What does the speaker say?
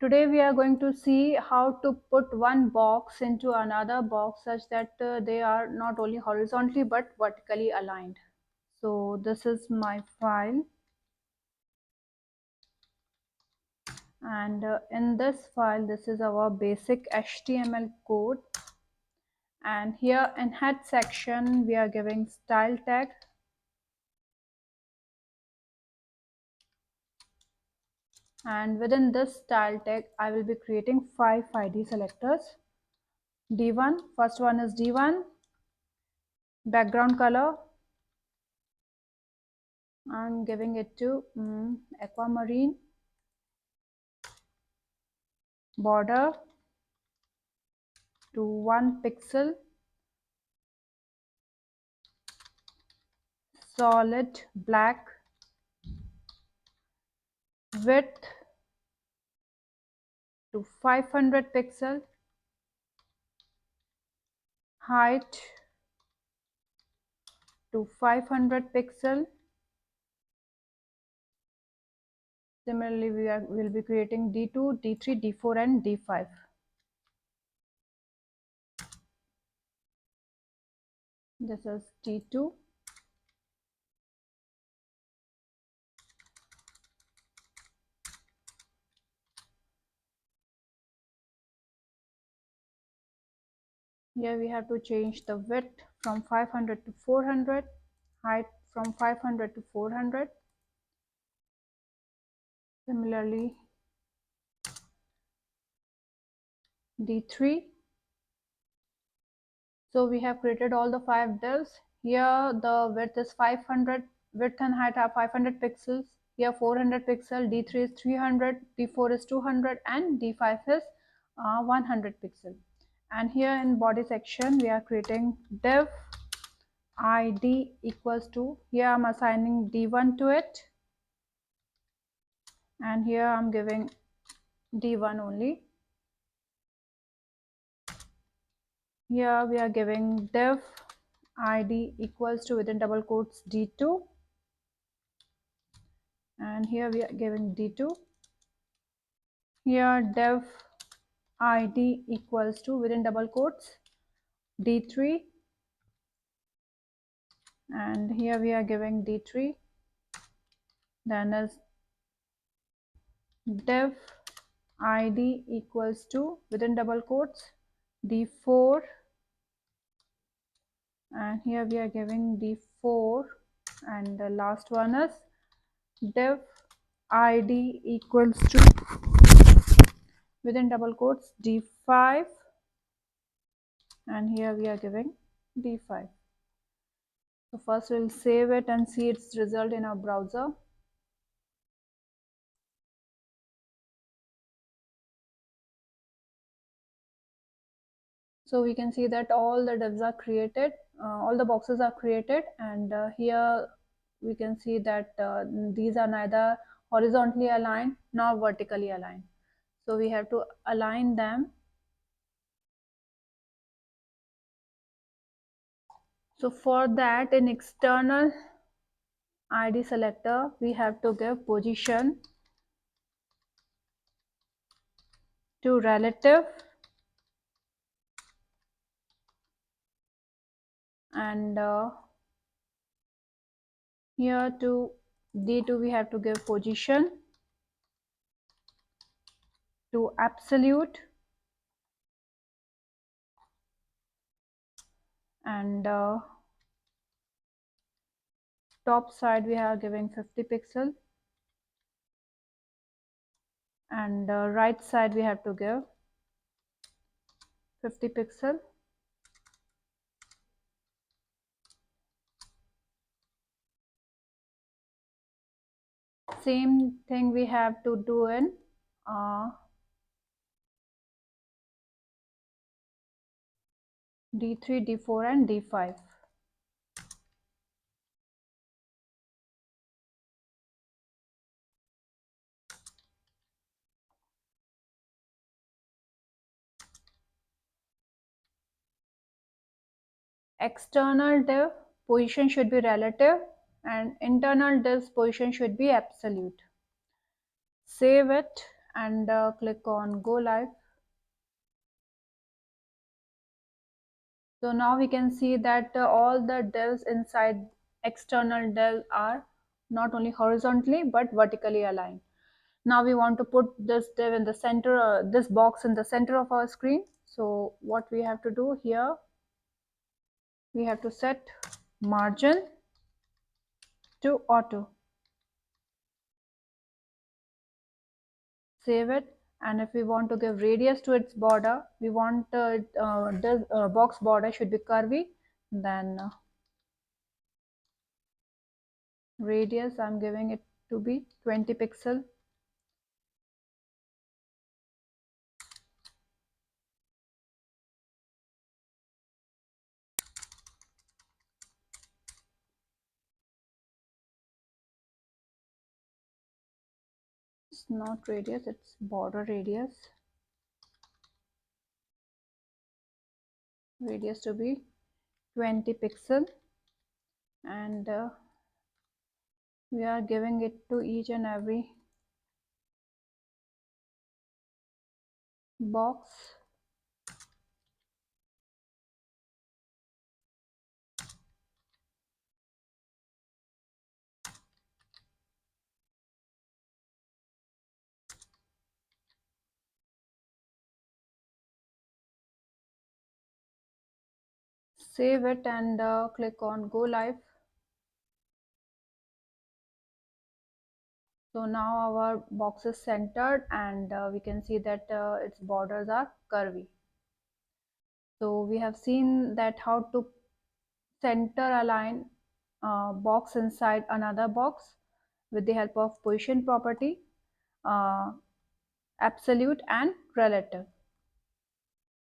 Today we are going to see how to put one box into another box such that they are not only horizontally but vertically aligned. So this is my file, and in this file this is our basic HTML code, and here in head section we are giving style tag, and within this style tag I will be creating 5 ID selectors. D1, first one is D1, background color, I'm giving it to aquamarine, border to 1 pixel, solid black, width to 500 pixel, height to 500 pixel. Similarly, will be creating D2, D3, D4 and D5. This is D2. Here we have to change the width from 500 to 400, height from 500 to 400. Similarly, D3. So we have created all the 5 divs. Here the width is 500, width and height are 500 pixels. Here 400 pixel, D3 is 300, D4 is 200 and D5 is 100 pixel. And here in body section we are creating div id equals to, here I'm assigning D1 to it, and here I'm giving D1 only. Here we are giving div id equals to, within double quotes, D2, and here we are giving D2. Here div id equals to, within double quotes, D3, and here we are giving D3. Then is div id equals to, within double quotes, D4, and here we are giving D4, and the last one is div id equals to, within double quotes, D5, and here we are giving D5. So first we'll save it and see its result in our browser. So we can see that all the divs are created, all the boxes are created, and here we can see that these are neither horizontally aligned nor vertically aligned. So we have to align them. So for that, in external ID selector, we have to give position to relative, and here to D2 we have to give position to absolute, and top side we are giving 50 pixel, and right side we have to give 50 pixel. Same thing we have to do in D3, D4 and D5. External div position should be relative, and internal div's position should be absolute. Save it and click on go live. So now we can see that all the divs inside external div are not only horizontally but vertically aligned. Now we want to put this div in the center, this box in the center of our screen. So what we have to do here, we have to set margin to auto, save it, and if we want to give radius to its border, we want this box border should be curvy, then radius I'm giving it to be 20 pixel. It's not radius, it's border radius. Radius to be 20 pixel, and we are giving it to each and every box. Save it and click on go live. So now our box is centered, and we can see that its borders are curvy. So we have seen that how to center align box inside another box with the help of position property, uh, absolute and relative.